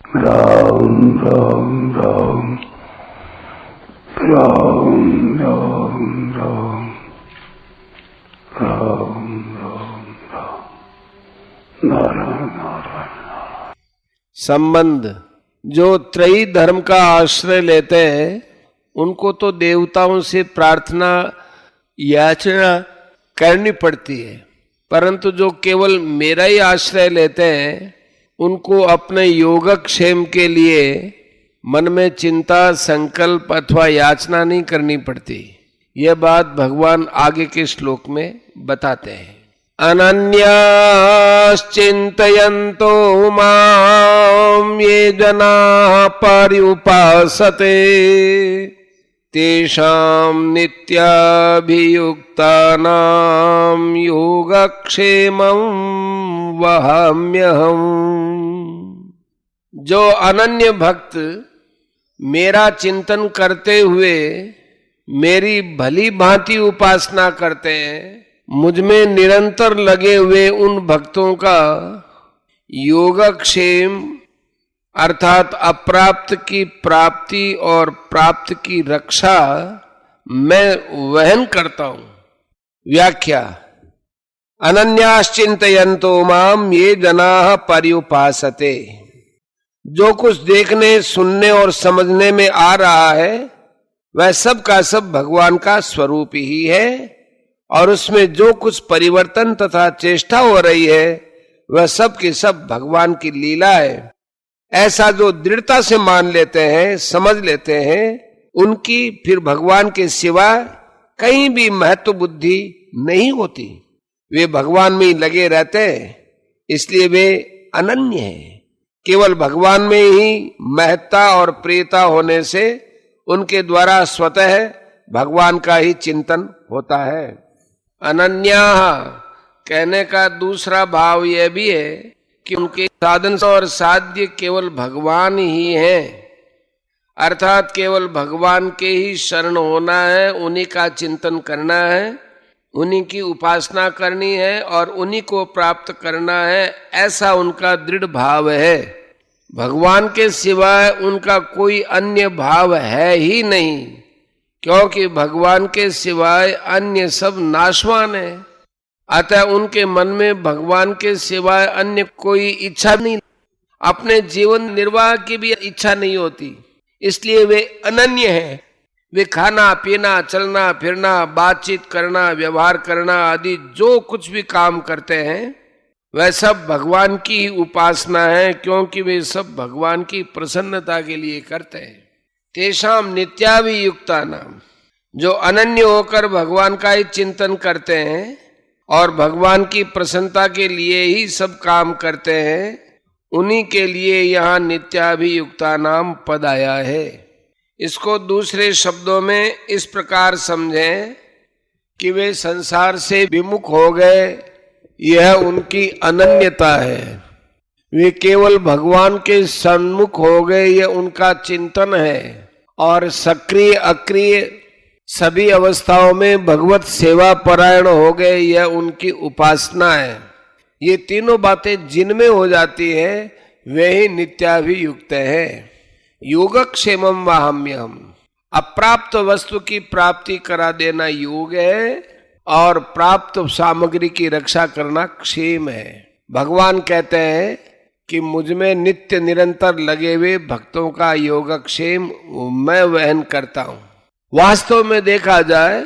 राम राम राम राम राम राम राम राम राम नारायण नारायण। संबंध जो त्रयी धर्म का आश्रय लेते हैं उनको तो देवताओं से प्रार्थना याचना करनी पड़ती है, परंतु जो केवल मेरा ही आश्रय लेते हैं उनको अपने योगक्षेम के लिए मन में चिंता संकल्प अथवा याचना नहीं करनी पड़ती। यह बात भगवान आगे के श्लोक में बताते हैं। अनन्याश्चिन्तयन्तो मां ये जनाः पर्युपासते तेषां नित्याभियुक्तानां योगक्षेमं वहाम्यहम्। जो अनन्य भक्त मेरा चिंतन करते हुए मेरी भली भांति उपासना करते हैं, मुझ में निरंतर लगे हुए उन भक्तों का योगक्षेम अर्थात अप्राप्त की प्राप्ति और प्राप्त की रक्षा मैं वहन करता हूं। व्याख्या। अनन्याश्चिन्तयन्तो माम ये जनाः पर्युपासते। जो कुछ देखने सुनने और समझने में आ रहा है वह सब का सब भगवान का स्वरूप ही है, और उसमें जो कुछ परिवर्तन तथा चेष्टा हो रही है वह सब की सब भगवान की लीला है। ऐसा जो दृढ़ता से मान लेते हैं, समझ लेते हैं, उनकी फिर भगवान के सिवा कहीं भी महत्व बुद्धि नहीं होती। वे भगवान में ही लगे रहते हैं, इसलिए वे अनन्य हैं। केवल भगवान में ही महत्ता और प्रियता होने से उनके द्वारा स्वतः भगवान का ही चिंतन होता है। अनन्याः कहने का दूसरा भाव यह भी है कि उनके साधन और साध्य केवल भगवान ही हैं, अर्थात केवल भगवान के ही शरण होना है, उन्हीं का चिंतन करना है, उन्हीं की उपासना करनी है और उन्हीं को प्राप्त करना है, ऐसा उनका दृढ़ भाव है। भगवान के सिवाय उनका कोई अन्य भाव है ही नहीं, क्योंकि भगवान के सिवाय अन्य सब नाशवान है। अतः उनके मन में भगवान के सिवाय अन्य कोई इच्छा नहीं, अपने जीवन निर्वाह की भी इच्छा नहीं होती, इसलिए वे अनन्य हैं। वे खाना पीना चलना फिरना बातचीत करना व्यवहार करना आदि जो कुछ भी काम करते हैं वह सब भगवान की ही उपासना है, क्योंकि वे सब भगवान की प्रसन्नता के लिए करते हैं। तेषाम नित्याभियुक्तानाम, जो अनन्य होकर भगवान का ही चिंतन करते हैं और भगवान की प्रसन्नता के लिए ही सब काम करते हैं, उन्हीं के लिए यहाँ नित्याभियुक्ता नाम पद आया है। इसको दूसरे शब्दों में इस प्रकार समझें कि वे संसार से विमुख हो गए, यह उनकी अनन्यता है। वे केवल भगवान के सन्मुख हो गए, यह उनका चिंतन है, और सक्रिय अक्रिय सभी अवस्थाओं में भगवत सेवा परायण हो गए, यह उनकी उपासना है। ये तीनों बातें जिनमें हो जाती है वे ही नित्याभियुक्त है। योगक्षेमम वाहम्यहम्, अप्राप्त वस्तु की प्राप्ति करा देना योग है और प्राप्त सामग्री की रक्षा करना क्षेम है। भगवान कहते हैं कि मुझ में नित्य निरंतर लगे हुए भक्तों का योगक्षेम मैं वहन करता हूं। वास्तव में देखा जाए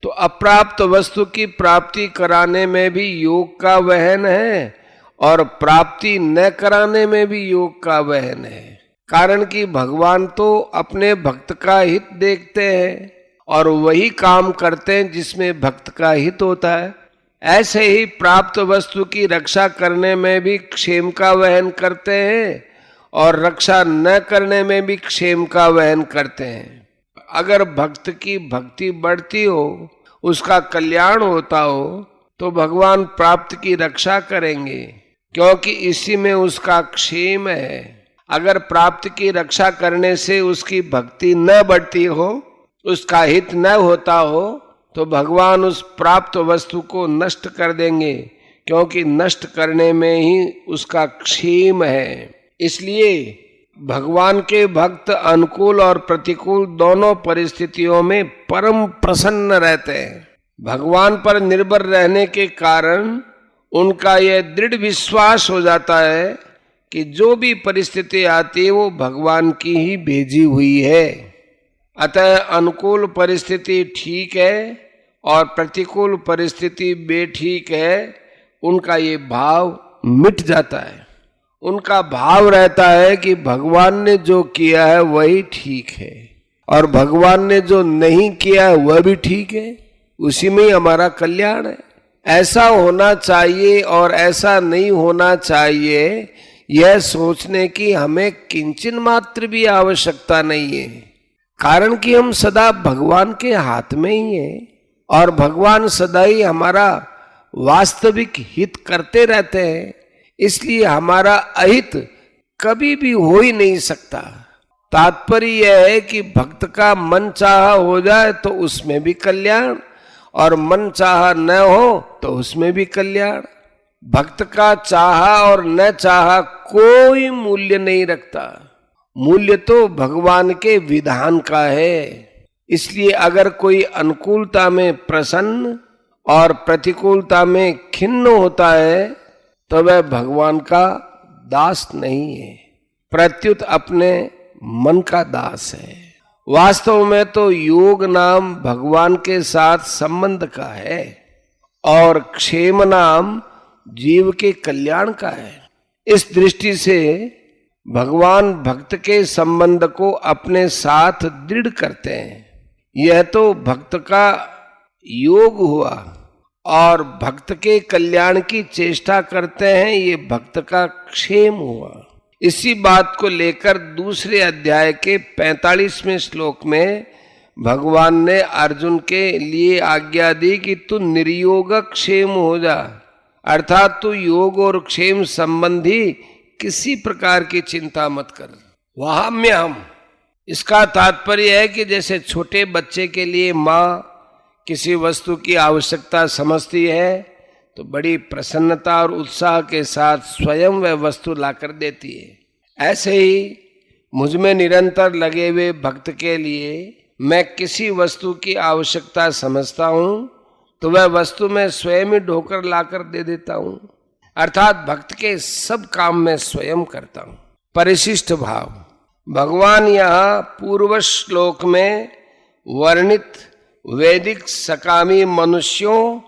तो अप्राप्त वस्तु की प्राप्ति कराने में भी योग का वहन है और प्राप्ति न कराने में भी योग का वहन है। कारण कि भगवान तो अपने भक्त का हित देखते हैं और वही काम करते हैं जिसमें भक्त का हित होता है। ऐसे ही प्राप्त वस्तु की रक्षा करने में भी क्षेम का वहन करते हैं और रक्षा न करने में भी क्षेम का वहन करते हैं। अगर भक्त की भक्ति बढ़ती हो, उसका कल्याण होता हो, तो भगवान प्राप्त की रक्षा करेंगे, क्योंकि इसी में उसका क्षेम है। अगर प्राप्त की रक्षा करने से उसकी भक्ति न बढ़ती हो, उसका हित न होता हो, तो भगवान उस प्राप्त वस्तु को नष्ट कर देंगे, क्योंकि नष्ट करने में ही उसका क्षेम है। इसलिए भगवान के भक्त अनुकूल और प्रतिकूल दोनों परिस्थितियों में परम प्रसन्न रहते हैं। भगवान पर निर्भर रहने के कारण उनका यह दृढ़ विश्वास हो जाता है कि जो भी परिस्थिति आती है वो भगवान की ही भेजी हुई है। अतः अनुकूल परिस्थिति ठीक है और प्रतिकूल परिस्थिति बेठीक है, उनका ये भाव मिट जाता है। उनका भाव रहता है कि भगवान ने जो किया है वही ठीक है और भगवान ने जो नहीं किया है वह भी ठीक है, उसी में ही हमारा कल्याण है। ऐसा होना चाहिए और ऐसा नहीं होना चाहिए, यह सोचने की हमें किंचन मात्र भी आवश्यकता नहीं है, कारण कि हम सदा भगवान के हाथ में ही हैं और भगवान सदा ही हमारा वास्तविक हित करते रहते हैं। इसलिए हमारा अहित कभी भी हो ही नहीं सकता। तात्पर्य यह है कि भक्त का मन चाहा हो जाए तो उसमें भी कल्याण और मन चाहा न हो तो उसमें भी कल्याण। भक्त का चाहा और न चाहा कोई मूल्य नहीं रखता, मूल्य तो भगवान के विधान का है। इसलिए अगर कोई अनुकूलता में प्रसन्न और प्रतिकूलता में खिन्न होता है तो वह भगवान का दास नहीं है, प्रत्युत अपने मन का दास है। वास्तव में तो योग नाम भगवान के साथ संबंध का है और क्षेम नाम जीव के कल्याण का है। इस दृष्टि से भगवान भक्त के संबंध को अपने साथ दृढ़ करते हैं। यह तो भक्त का योग हुआ और भक्त के कल्याण की चेष्टा करते हैं, ये भक्त का क्षेम हुआ। इसी बात को लेकर दूसरे अध्याय के 45वें श्लोक में भगवान ने अर्जुन के लिए आज्ञा दी कि तू निर्योग क्षेम हो जा, अर्थात तू योग और क्षेम संबंधी किसी प्रकार की चिंता मत कर। वहाम्यहम्, इसका तात्पर्य है कि जैसे छोटे बच्चे के लिए माँ किसी वस्तु की आवश्यकता समझती है तो बड़ी प्रसन्नता और उत्साह के साथ स्वयं वह वस्तु लाकर देती है, ऐसे ही मुझ में निरंतर लगे हुए भक्त के लिए मैं किसी वस्तु की आवश्यकता समझता हूं तो वह वस्तु मैं स्वयं ही ढोकर लाकर दे देता हूं, अर्थात भक्त के सब काम मैं स्वयं करता हूं। परिशिष्ट भाव, भगवान यहाँ पूर्व श्लोक में वर्णित वैदिक सकामी मनुष्यों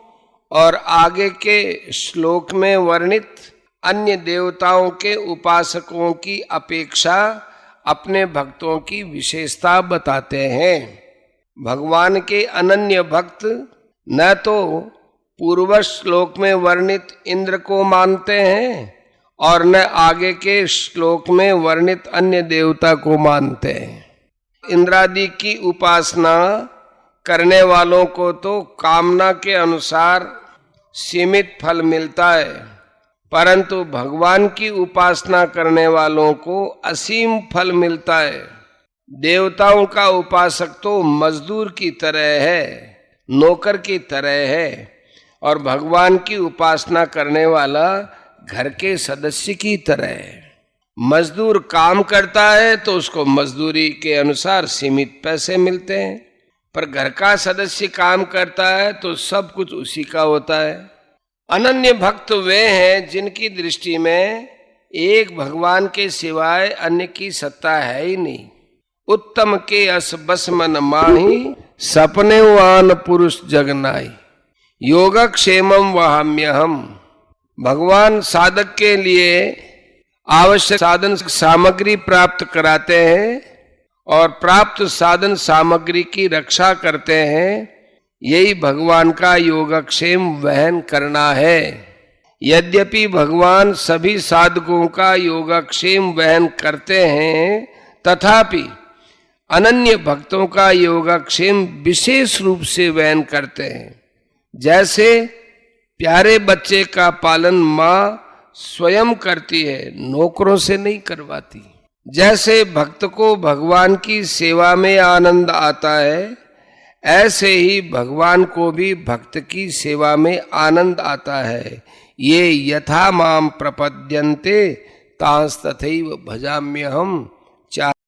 और आगे के श्लोक में वर्णित अन्य देवताओं के उपासकों की अपेक्षा अपने भक्तों की विशेषता बताते हैं। भगवान के अनन्य भक्त न तो पूर्व श्लोक में वर्णित इंद्र को मानते हैं और न आगे के श्लोक में वर्णित अन्य देवता को मानते हैं। इंद्रादि की उपासना करने वालों को तो कामना के अनुसार सीमित फल मिलता है, परंतु भगवान की उपासना करने वालों को असीम फल मिलता है। देवताओं का उपासक तो मजदूर की तरह है, नौकर की तरह है, और भगवान की उपासना करने वाला घर के सदस्य की तरह है। मजदूर काम करता है तो उसको मजदूरी के अनुसार सीमित पैसे मिलते हैं, पर घर का सदस्य काम करता है तो सब कुछ उसी का होता है। अनन्य भक्त वे हैं जिनकी दृष्टि में एक भगवान के सिवाय अन्य की सत्ता है ही नहीं। उत्तम के अस बस मन माही, सपने वान पुरुष जगनाई, योगक्षेमम वहाम्यहम्। भगवान साधक के लिए आवश्यक साधन सामग्री प्राप्त कराते हैं और प्राप्त साधन सामग्री की रक्षा करते हैं। यही भगवान का योगक्षेम वहन करना है। यद्यपि भगवान सभी साधकों का योगक्षेम वहन करते हैं, तथापि अनन्य भक्तों का योगक्षेम विशेष रूप से वहन करते हैं। जैसे प्यारे बच्चे का पालन माँ स्वयं करती है, नौकरों से नहीं करवाती। जैसे भक्त को भगवान की सेवा में आनंद आता है, ऐसे ही भगवान को भी भक्त की सेवा में आनंद आता है। ये यथा माम प्रपद्यन्ते तांस तथैव भजाम्यहम्, चाह